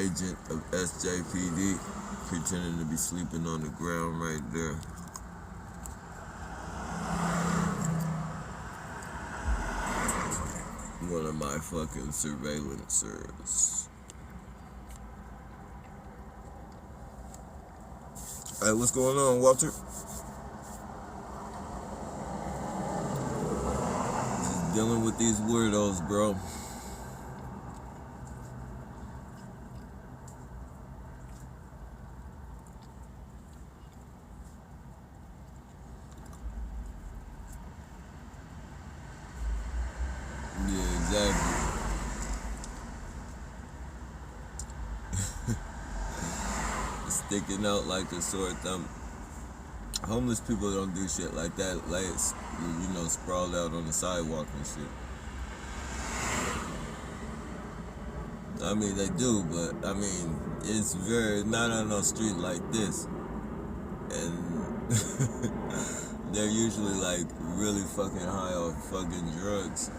agent of SJPD, pretending to be sleeping on the ground right there. One of my fucking surveillancers. Hey, what's going on, Walter? Just dealing with these weirdos, bro. Yeah, exactly. Sticking out like a sore thumb. Homeless people don't do shit like that. Like, sprawled out on the sidewalk and shit. I mean, they do, but I mean, it's not on no street like this. And they're usually like really fucking high off fucking drugs.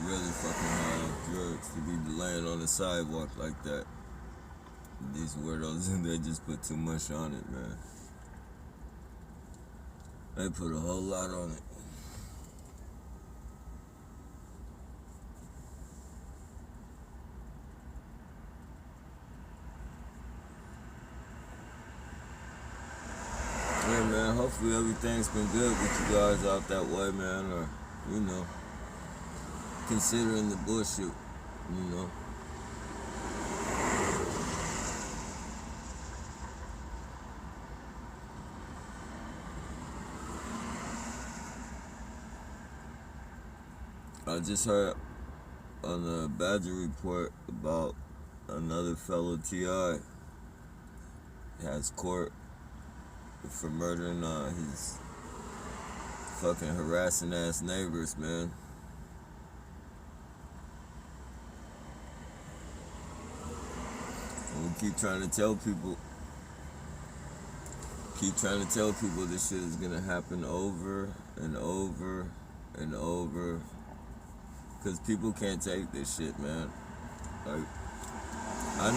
Really fucking high off drugs to be laying on the sidewalk like that. These weirdos, they just put too much on it, man. They put a whole lot on it. Yeah, man, hopefully everything's been good with you guys out that way, man, or, considering the bullshit, I just heard on the Badger Report about another fellow T.I. has court for murdering his fucking harassing ass neighbors, man. And we keep trying to tell people this shit is gonna happen over and over and over. Cause people can't take this shit, man. Like, I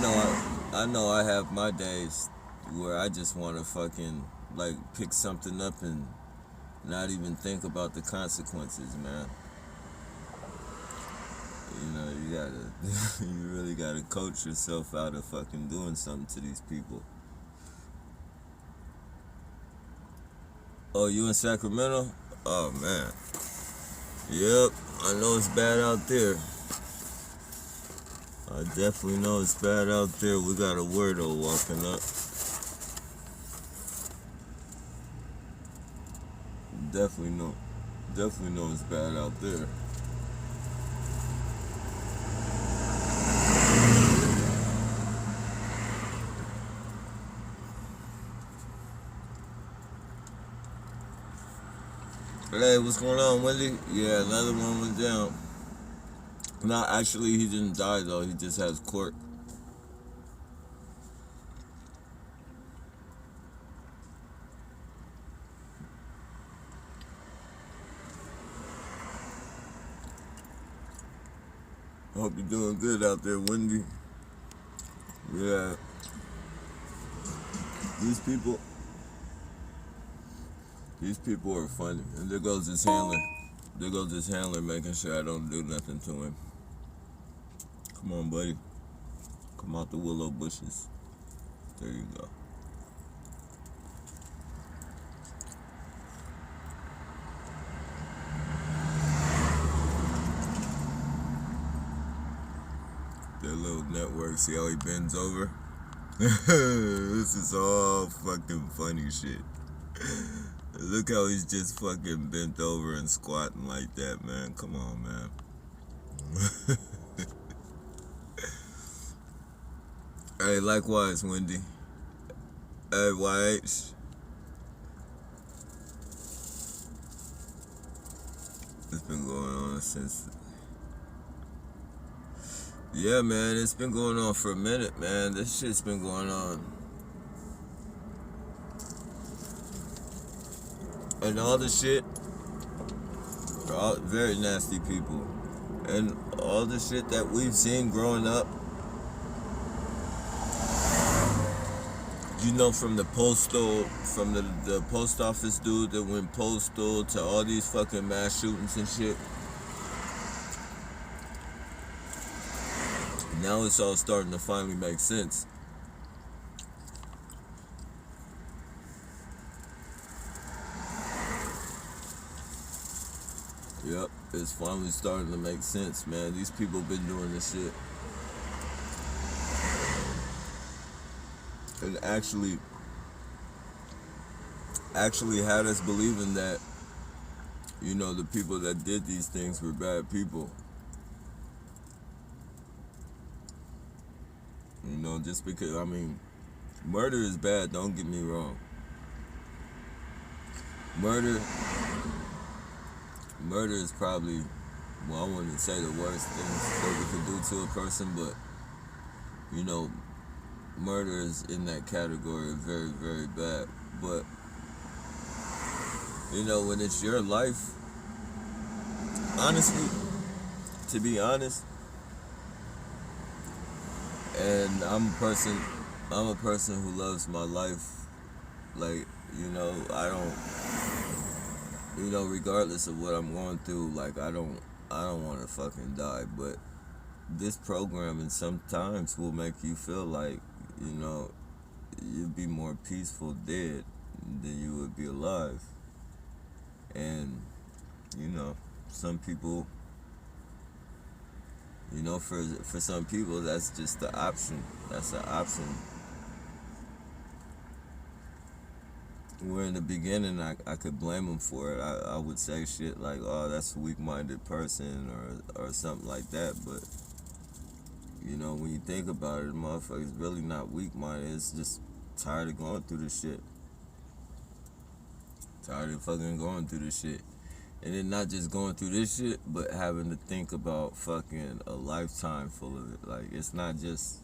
know I have my days where I just want to fucking like pick something up and not even think about the consequences, man. You really gotta coach yourself out of fucking doing something to these people. Oh, you in Sacramento? Oh, man. Yep, I know it's bad out there. I definitely know it's bad out there. We got a weirdo walking up. Definitely know it's bad out there. Hey, what's going on, Wendy? Yeah, another one went down. No, actually, he didn't die, though. He just has court. Hope you're doing good out there, Wendy. Yeah. These people are funny. And there goes his handler. Making sure I don't do nothing to him. Come on, buddy. Come out the willow bushes. There you go. Their little network, see how he bends over? This is all fucking funny shit. Look how he's just fucking bent over and squatting like that, man. Come on, man. Hey, likewise, Wendy. Hey, YH. It's been going on since... Yeah, man, it's been going on for a minute, man. This shit's been going on. And all the shit All very nasty people. And all the shit that we've seen growing up, you know, from the post office dude that went postal to all these fucking mass shootings and shit. Now it's all starting to finally make sense. Yep, it's finally starting to make sense, man. These people been doing this shit. And actually had us believing that, you know, the people that did these things were bad people. You know, just because, I mean, murder is bad, don't get me wrong. Murder is probably, well, I wouldn't say the worst things that we could do to a person, but, you know, murder is in that category of very, very bad. But, you know, when it's your life, honestly, to be honest, and I'm a person who loves my life. Like, you know, I don't, you know, regardless of what I'm going through, like, I don't want to fucking die. But this programming sometimes will make you feel like, you know, you'd be more peaceful dead than you would be alive. And, you know, some people, you know, for some people, that's just the option. That's the option. Where in the beginning, I could blame them for it. I would say shit like, oh, that's a weak-minded person or something like that. But, you know, when you think about it, the motherfucker's really not weak-minded. It's just tired of going through this shit. Tired of fucking going through this shit. And then not just going through this shit, but having to think about fucking a lifetime full of it. Like, it's not just,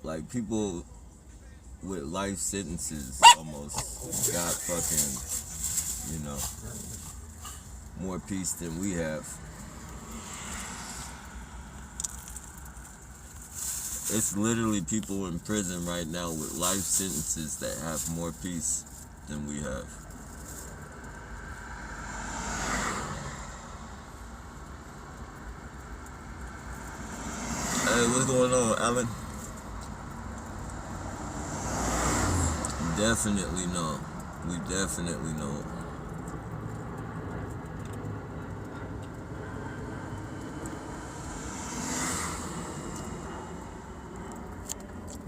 like, people with life sentences almost got fucking, you know, more peace than we have. It's literally people in prison right now with life sentences that have more peace than we have. Hey, what's going on, Alan? Definitely know. We definitely know.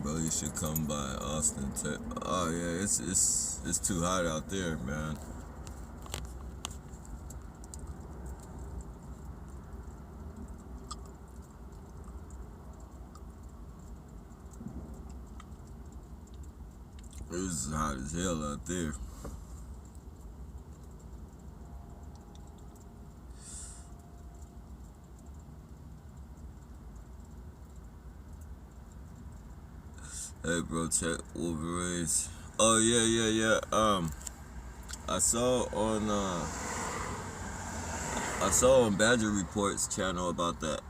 Bro, you should come by Austin. Oh yeah, it's too hot out there, man. It's hot as hell out there. Hey, bro, check Wolverines. Oh yeah. I saw on Badger Report's channel about that.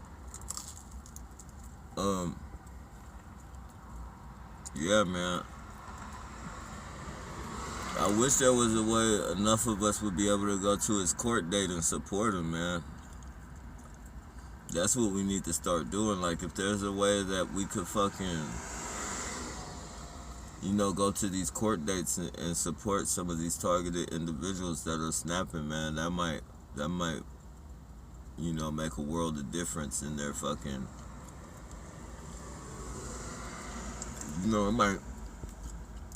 Yeah, man. I wish there was a way enough of us would be able to go to his court date and support him, man. That's what we need to start doing. Like, if there's a way that we could fucking, you know, go to these court dates and support some of these targeted individuals that are snapping, man, that might, you know, make a world of difference in their fucking, you know,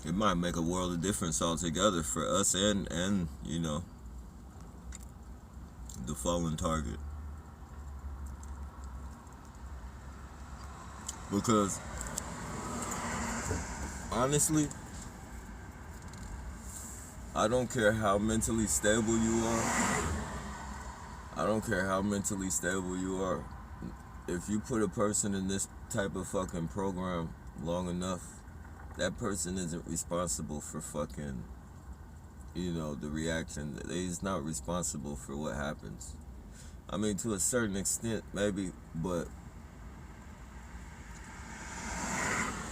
it might make a world of difference altogether for us and you know, the fallen target. Because honestly, I don't care how mentally stable you are. If you put a person in this type of fucking program long enough, that person isn't responsible for fucking you know, the reaction. He's not responsible for what happens. I mean, to a certain extent, maybe, but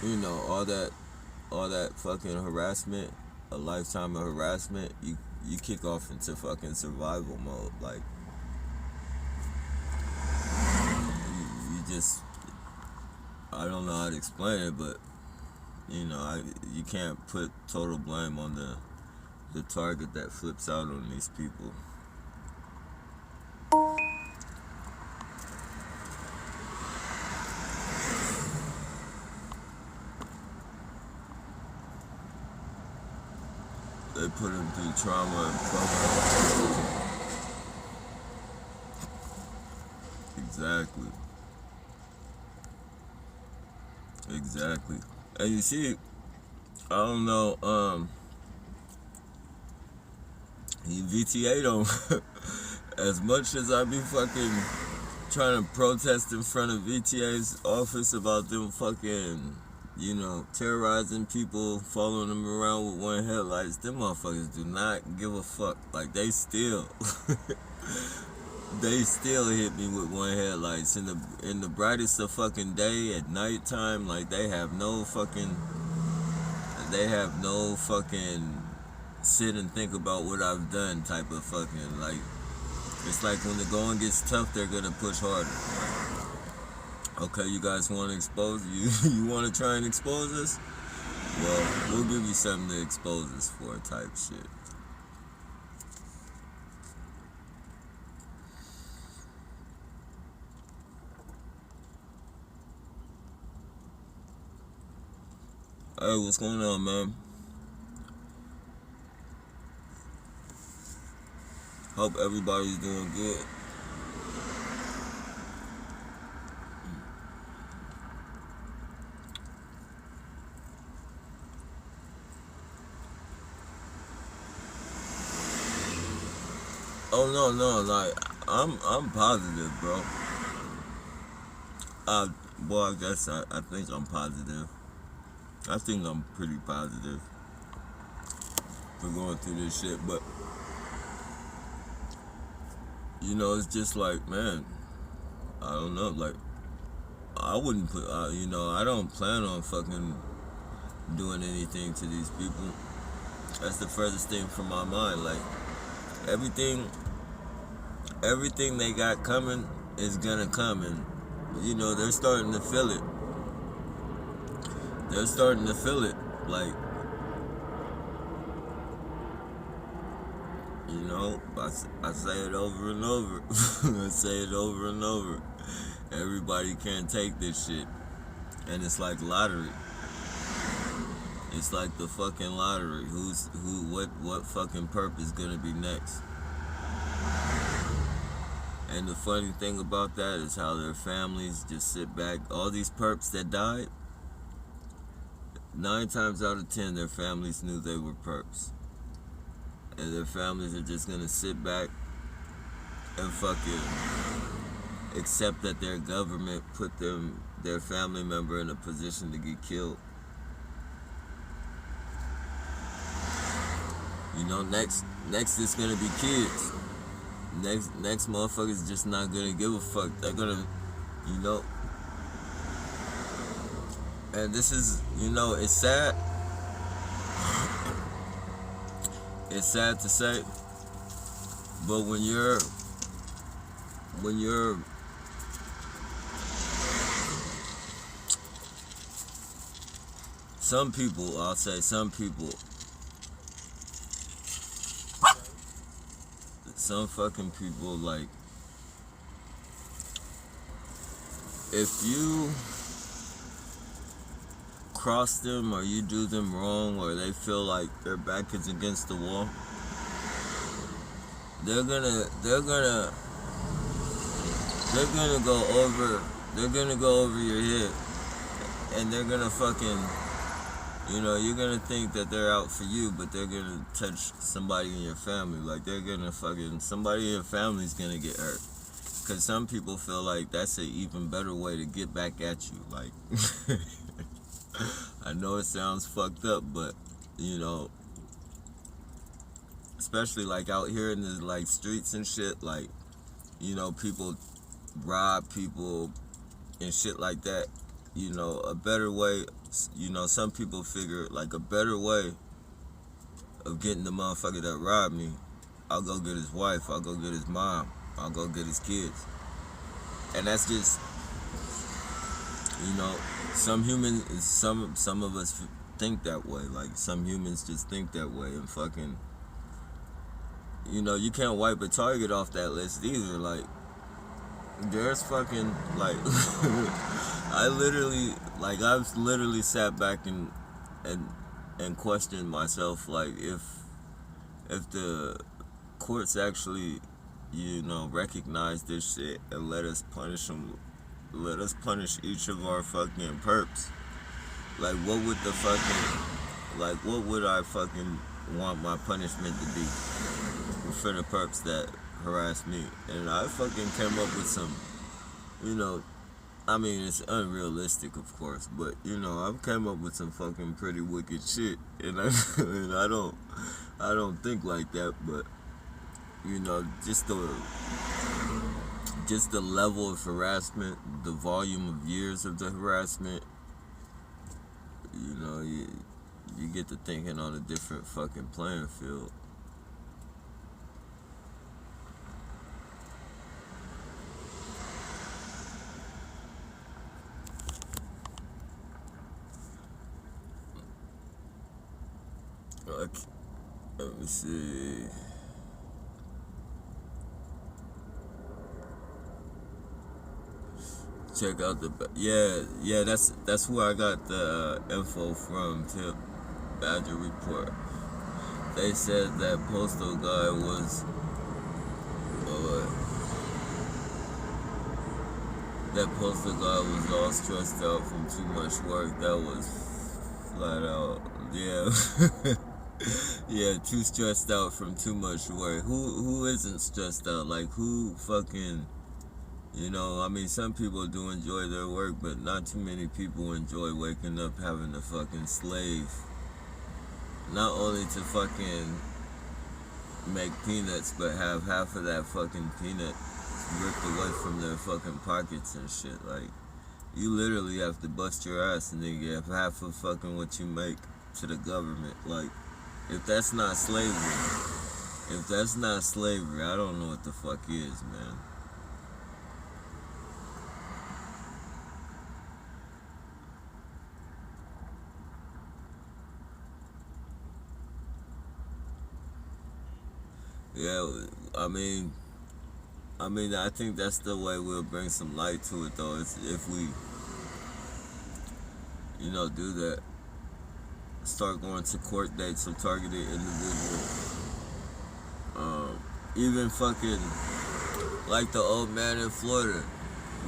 you know, all that fucking harassment, a lifetime of harassment, you kick off into fucking survival mode. Like, you just, I don't know how to explain it, but you know, you can't put total blame on the target that flips out on these people. They put him through trauma and trauma. Exactly. Exactly. And you see, I don't know, he VTA'd him. As much as I be fucking trying to protest in front of VTA's office about them fucking, you know, terrorizing people, following them around with one headlights, them motherfuckers do not give a fuck. Like, they still they still hit me with one headlights in the brightest of fucking day at nighttime. Like, they have no fucking sit and think about what I've done type of fucking, like, it's like when the going gets tough, they're gonna push harder. Okay, you guys want to expose you want to try and expose us? Well, we'll give you something to expose us for type shit. Hey, what's going on, man? Hope everybody's doing good. Oh no, like I'm positive, bro. Well, I guess I think I'm positive. I think I'm pretty positive for going through this shit, but you know, it's just like, man, I don't know, like, I wouldn't put, you know, I don't plan on fucking doing anything to these people. That's the furthest thing from my mind. Like, everything they got coming is gonna come, and you know, they're starting to feel it. They're starting to feel it. Like, you know, I say it over and over. I say it over and over. Everybody can't take this shit. And it's like lottery. It's like the fucking lottery. What fucking perp is gonna be next? And the funny thing about that is how their families just sit back. All these perps that died, 9 times out of 10, their families knew they were perps. And their families are just gonna sit back and fucking accept that their government put their family member in a position to get killed. You know, next it's gonna be kids. Next motherfuckers just not gonna give a fuck. They're gonna, you know. And this is, you know, it's sad. It's sad to say, but when you're some people, I'll say some people, some fucking people, like, if you cross them or you do them wrong or they feel like their back is against the wall, they're gonna go over your head, and they're gonna fucking, you know, you're gonna think that they're out for you, but they're gonna touch somebody in your family. Like, they're gonna fucking, somebody in your family's gonna get hurt. Cause some people feel like that's an even better way to get back at you. Like, I know it sounds fucked up, but you know, especially like out here in the like streets and shit, like, you know, people rob people and shit like that. You know, a better way, you know, some people figure like a better way of getting the motherfucker that robbed me, I'll go get his wife, I'll go get his mom, I'll go get his kids. And that's just, you know, some of us think that way. Like, some humans just think that way, and fucking, you know, you can't wipe a target off that list either. Like, there's fucking, like, I've literally sat back and questioned myself, like, if the courts actually, you know, recognize this shit and let us punish them, let us punish each of our fucking perps. Like, what would I fucking want my punishment to be for the perps that harass me? And I fucking came up with some, you know, I mean, it's unrealistic, of course, but, you know, I've come up with some fucking pretty wicked shit, and I don't think like that, but, you know, just the level of harassment, the volume of years of the harassment, you know, you get to thinking on a different fucking playing field. Okay, let me see. Check out the that's where I got the info from. Tip Badger Report. They said that postal guy was all stressed out from too much work. That was flat out, yeah. Yeah, too stressed out from too much work. Who isn't stressed out? Like, who fucking, you know, I mean, some people do enjoy their work, but not too many people enjoy waking up having to fucking slave. Not only to fucking make peanuts, but have half of that fucking peanut ripped away from their fucking pockets and shit. Like, you literally have to bust your ass and then give half of fucking what you make to the government. Like, if that's not slavery, I don't know what the fuck is, man. Yeah, I think that's the way we'll bring some light to it, though, is if we, you know, do that. Start going to court dates of targeted individuals. Even fucking, like the old man in Florida.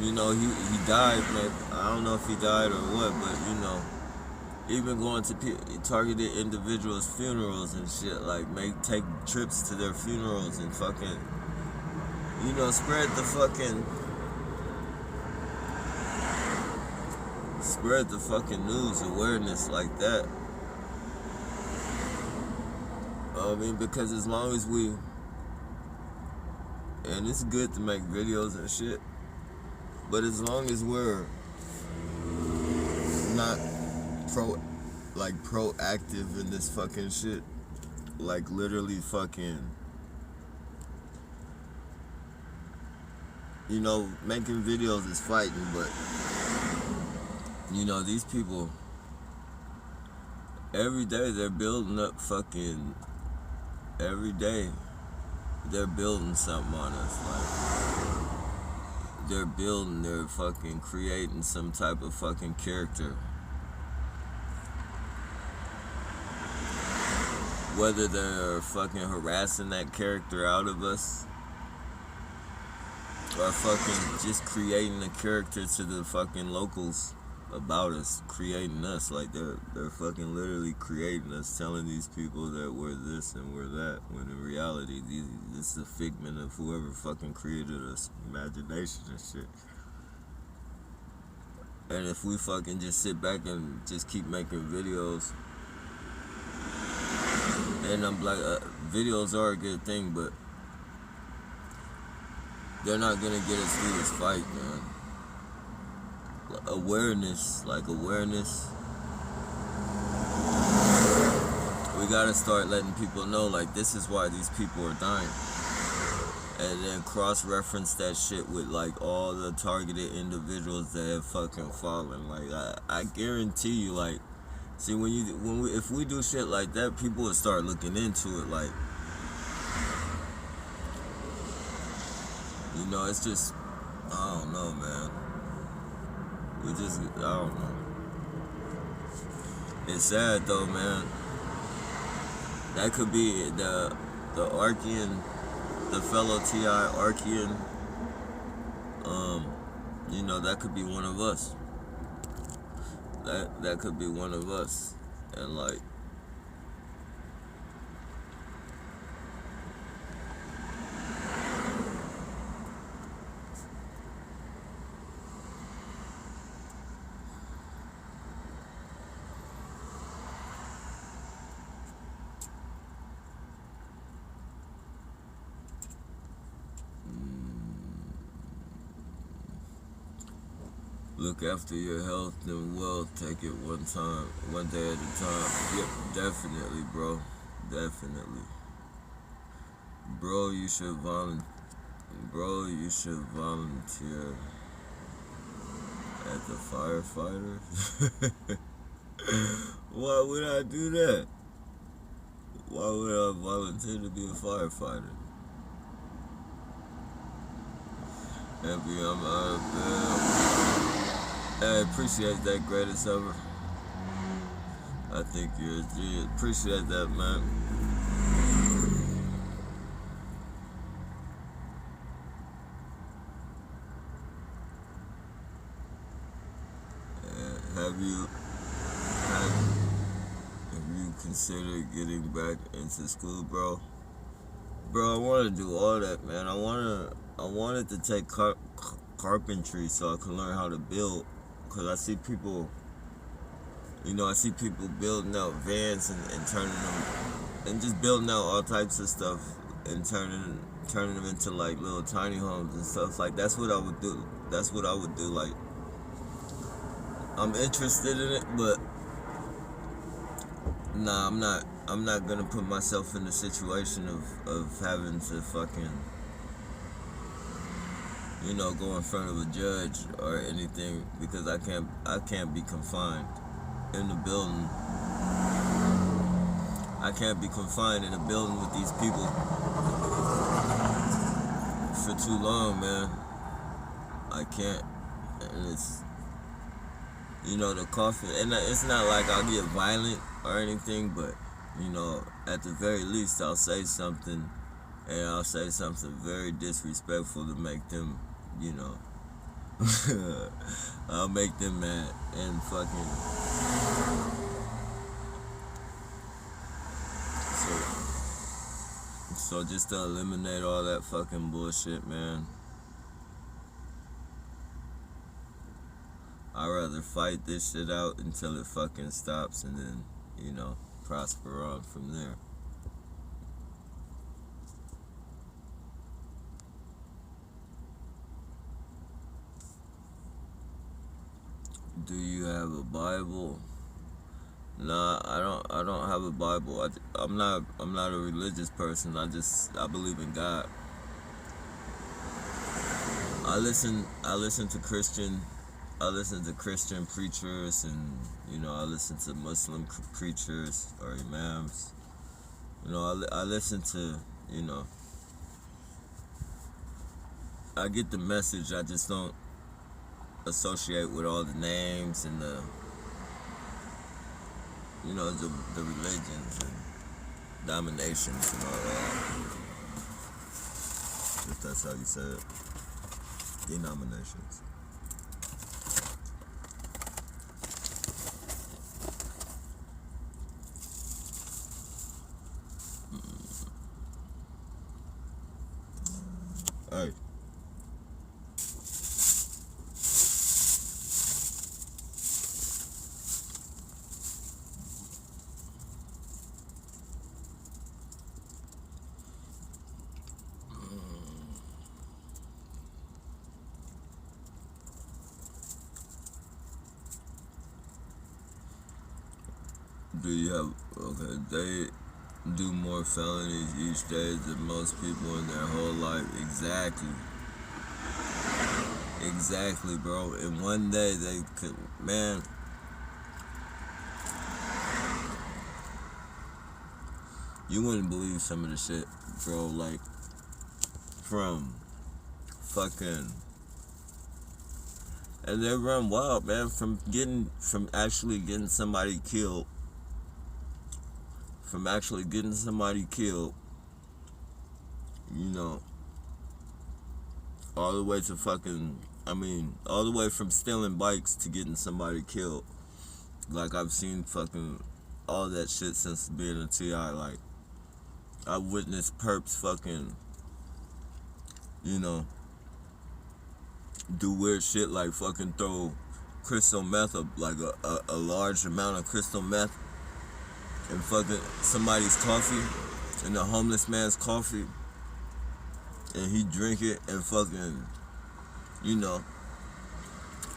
You know, he died, man. I don't know if he died or what, but, you know, even going to targeted individuals' funerals and shit, like, take trips to their funerals and fucking, you know, spread the fucking news, awareness like that. I mean, because as long as we, and it's good to make videos and shit, but as long as we're not proactive in this fucking shit, like literally fucking, you know, making videos is fighting, but, you know, these people, every day they're building up fucking, every day they're building something on us. Like, they're fucking creating some type of fucking character. Whether they're fucking harassing that character out of us, or fucking just creating a character to the fucking locals about us, creating us. Like, they're fucking literally creating us, telling these people that we're this and we're that, when in reality, this is a figment of whoever fucking created us, imagination and shit. And if we fucking just sit back and just keep making videos And I'm like, videos are a good thing, but they're not gonna get us through this fight, man. Awareness. We gotta start letting people know, like, this is why these people are dying. And then cross-reference that shit with, like, all the targeted individuals that have fucking fallen. Like, I guarantee you, like, see, if we do shit like that, people will start looking into it, like, you know, it's just, I don't know, man. I don't know. It's sad, though, man. That could be the Archean, the fellow T.I. Archean, you know, that could be one of us. That could be one of us. And, like, look after your health and wealth. Take it one day at a time. Yep, definitely, bro. Definitely. Bro, you should volunteer as a firefighter. Why would I do that? Why would I volunteer to be a firefighter? Happy I'm out of bed. I appreciate that, greatest ever. I think you're a G. Appreciate that, man. Have you considered getting back into school, bro? Bro, I want to do all that, man. I wanted to take carpentry so I can learn how to build. Cause I see people building out vans and turning them, and just building out all types of stuff and turning them into like little tiny homes and stuff. Like, that's what I would do. Like, I'm interested in it, but nah, I'm not gonna put myself in the situation of having to fucking, you know, go in front of a judge or anything, because I can't be confined in the building. I can't be confined in a building with these people for too long, man. I can't. And it's, you know, the coffin, and it's not like I'll get violent or anything, but, you know, at the very least, I'll say something, and I'll say something very disrespectful to make them, you know, I'll make them mad and fucking. So just to eliminate all that fucking bullshit, man, I'd rather fight this shit out until it fucking stops, and then, you know, prosper on from there. Do you have a Bible? Nah, I don't have a Bible. I'm not a religious person. I believe in God. I listen to Christian preachers, and, you know, I listen to Muslim preachers or imams. You know, I listen to, you know, I get the message. I just don't associate with all the names and the, you know, the religions and dominations and all that. If that's how you say it. Denominations. Hey. do you have? Okay, they do more felonies each day than most people in their whole life. Exactly, bro. In one day, they could, man. You wouldn't believe some of the shit, bro. Like, from fucking, and they run wild, man. From actually getting somebody killed. You know, all the way to fucking, all the way from stealing bikes to getting somebody killed. Like, I've seen fucking all that shit since being a TI. Like, I witnessed perps fucking, you know, do weird shit like fucking throw crystal meth up, like a large amount of crystal meth in fucking somebody's coffee, in a homeless man's coffee, and he drink it and fucking, you know,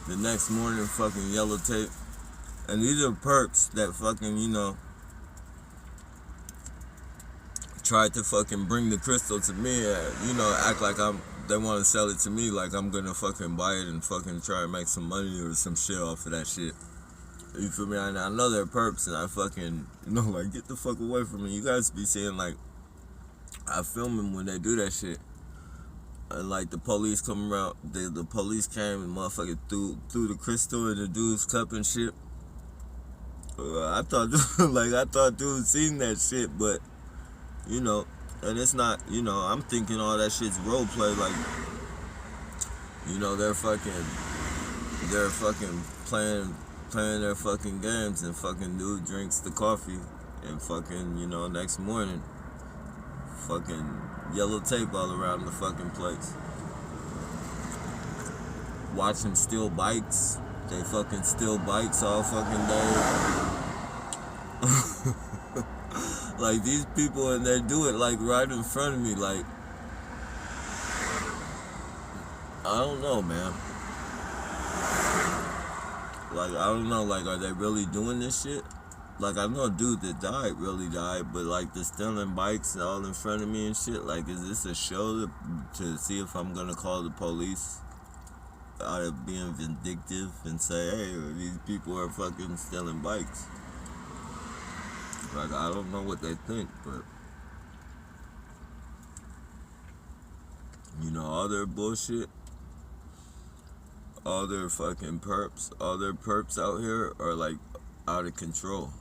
the next morning fucking yellow tape. And these are perps that fucking, you know, tried to fucking bring the crystal to me and, you know, act like they want to sell it to me like I'm gonna fucking buy it and fucking try and make some money or some shit off of that shit. You feel me? I know they're perps and I fucking, you know, like, get the fuck away from me. You guys be seeing, like, I film them when they do that shit. And, like, the police come around, the police came and motherfucker threw the crystal in the dude's cup and shit. I thought dude seen that shit, but, you know, and it's not, you know, I'm thinking all that shit's role play, like, you know, they're fucking playing their fucking games, and fucking dude drinks the coffee and fucking, you know, next morning fucking yellow tape all around the fucking place. Watch them steal bikes. They fucking steal bikes all fucking day. Like, these people, and they do it like right in front of me. Like, I don't know, man. Like, I don't know, like, are they really doing this shit? Like, I know a dude that really died, but, like, the stealing bikes all in front of me and shit, like, is this a show to see if I'm gonna call the police out of being vindictive and say, hey, these people are fucking stealing bikes? Like, I don't know what they think, but, you know, all their bullshit, all their fucking perps, all their perps out here are, like, out of control.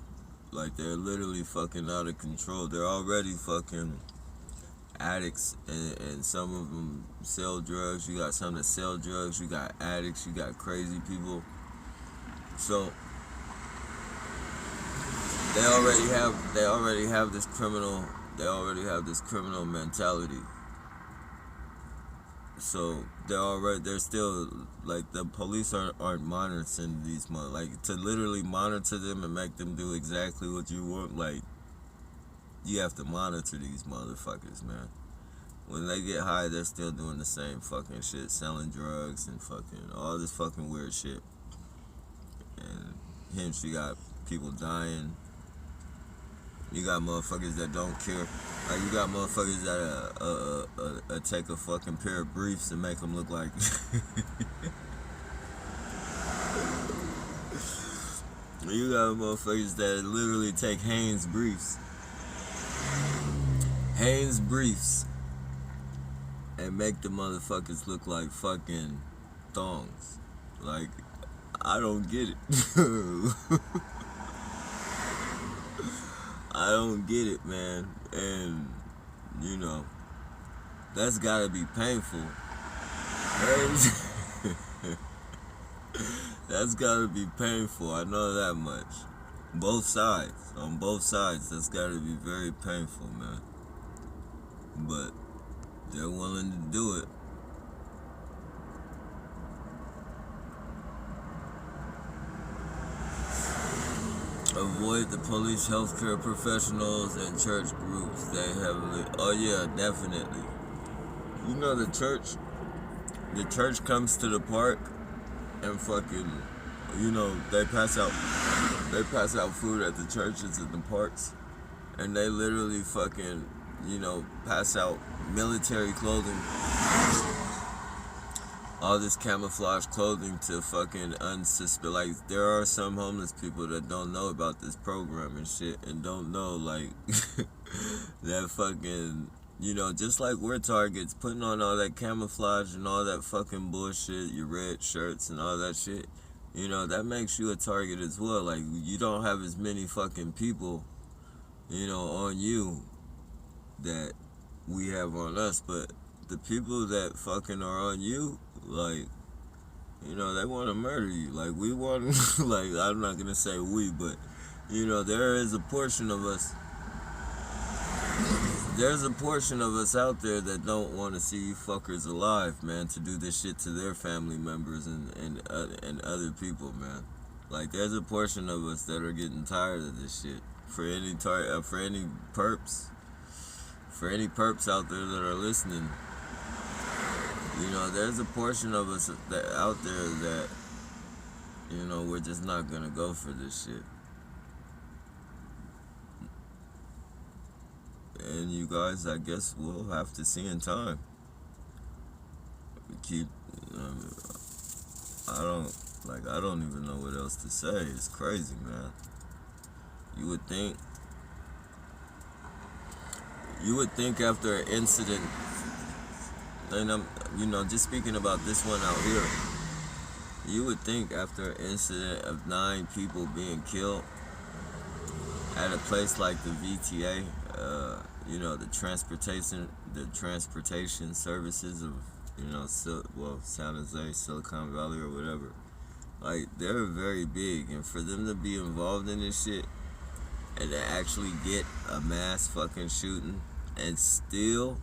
Like, they're literally fucking out of control. They're already fucking addicts, and some of them sell drugs. You got some that sell drugs, you got addicts, you got crazy people. So they already have this criminal mentality. So they're still, like, the police aren't monitoring these like, to literally monitor them and make them do exactly what you want. Like, you have to monitor these motherfuckers, man. When they get high, they're still doing the same fucking shit, selling drugs and fucking all this fucking weird shit. And hence you got people dying. You got motherfuckers that don't care. Like, you got motherfuckers that take a fucking pair of briefs and make them look like you got motherfuckers that literally take Hanes briefs and make the motherfuckers look like fucking thongs. Like, I don't get it. I don't get it, man. And, you know, that's gotta be painful. That's gotta be painful. I know that much. On both sides, that's gotta be very painful, man. But they're willing to do it. Avoid the police, healthcare professionals, and church groups. They heavily. Oh yeah, definitely. You know, the church comes to the park and fucking, you know, they pass out They pass out food at the churches and the parks, and they literally fucking, pass out military clothing, all this camouflage clothing to fucking unsuspect. Like, there are some homeless people that don't know about this program and shit, and don't know, like, that fucking, just like we're targets, putting on all that camouflage and all that fucking bullshit, your red shirts and all that shit, that makes you a target as well. Like, you don't have as many fucking people, on you that we have on us, but the people that fucking are on you, like, they want to murder you. Like, we want, like, I'm not gonna say we, but, there is a portion of us. There's a portion of us out there that don't want to see you fuckers alive, man, to do this shit to their family members and other people, man. Like, there's a portion of us that are getting tired of this shit. For any perps out there that are listening, there's a portion of us that out there that, we're just not gonna go for this shit. And you guys, I guess we'll have to see in time. I don't even know what else to say. It's crazy, man. You would think after an incident, and I'm, just speaking about this one out here, you would think after an incident of 9 people being killed at a place like the VTA, the transportation services of, San Jose, Silicon Valley, or whatever, like, they're very big, and for them to be involved in this shit, and to actually get a mass fucking shooting, and still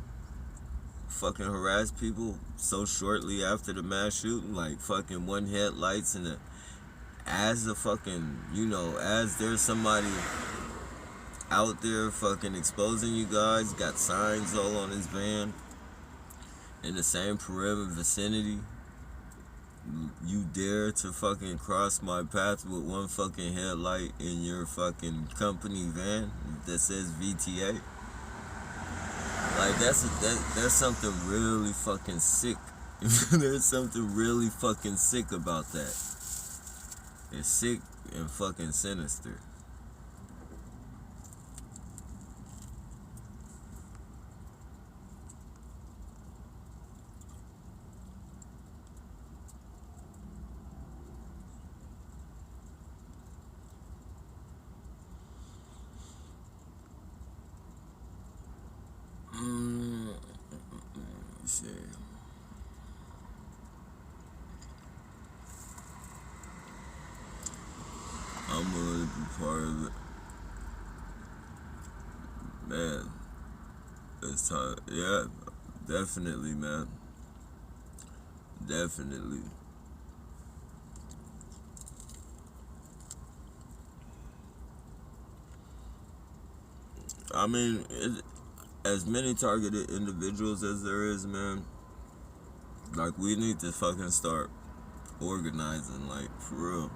fucking harass people so shortly after the mass shooting, like fucking one headlights and as there's somebody out there fucking exposing you guys, got signs all on his van in the same perimeter vicinity. You dare to fucking cross my path with one fucking headlight in your fucking company van that says VTA? Like, there's something really fucking sick. There's something really fucking sick about that. It's sick and fucking sinister. Shit. I'm willing to be part of it. Man, it's time. Yeah, definitely, man. Definitely. I mean, as many targeted individuals as there is, man, like, we need to fucking start organizing, like, for real.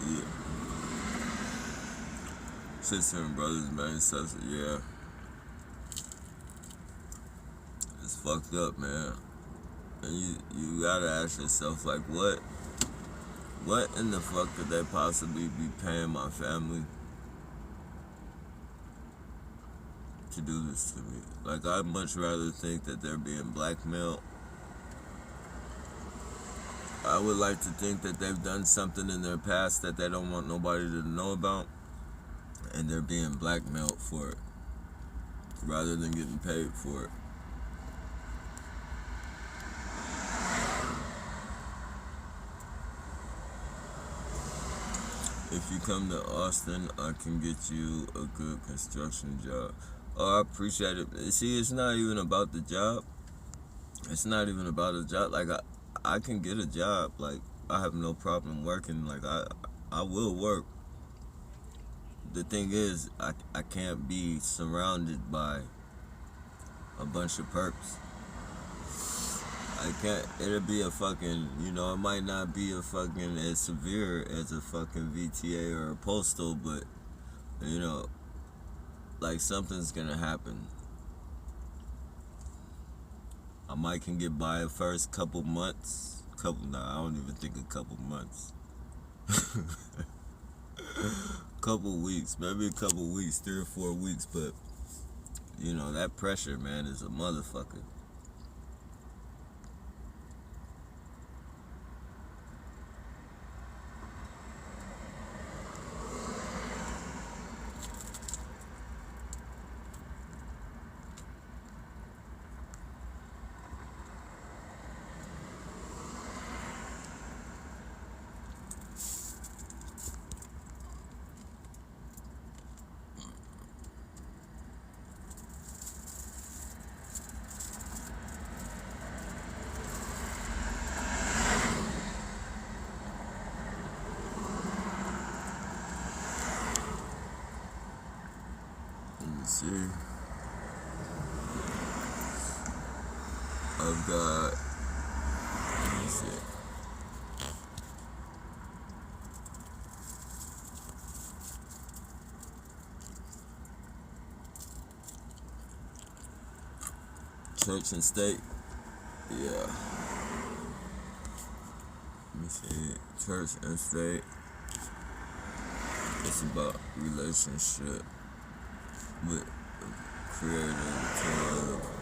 Yeah. Sister and brothers, man, yeah. It's fucked up, man. And you gotta ask yourself, like, what in the fuck could they possibly be paying my family to do this to me? Like, I'd much rather think that they're being blackmailed. I would like to think that they've done something in their past that they don't want nobody to know about, and they're being blackmailed for it, rather than getting paid for it. If you come to Austin, I can get you a good construction job. Oh, I appreciate it. See, it's not even about the job. It's not even about a job. Like, I can get a job. Like, I have no problem working. Like I will work. The thing is, I can't be surrounded by a bunch of perps. I can't. It'll be a fucking. It might not be a fucking as severe as a fucking VTA or a postal, but like something's gonna happen. I might can get by the first couple months. I don't even think a couple months. Couple weeks, maybe a couple weeks, 3 or 4 weeks, but that pressure, man, is a motherfucker. Let me see. I've got. Let me see. Church and state. Yeah. Let me see. Church and state. It's about relationship with creator to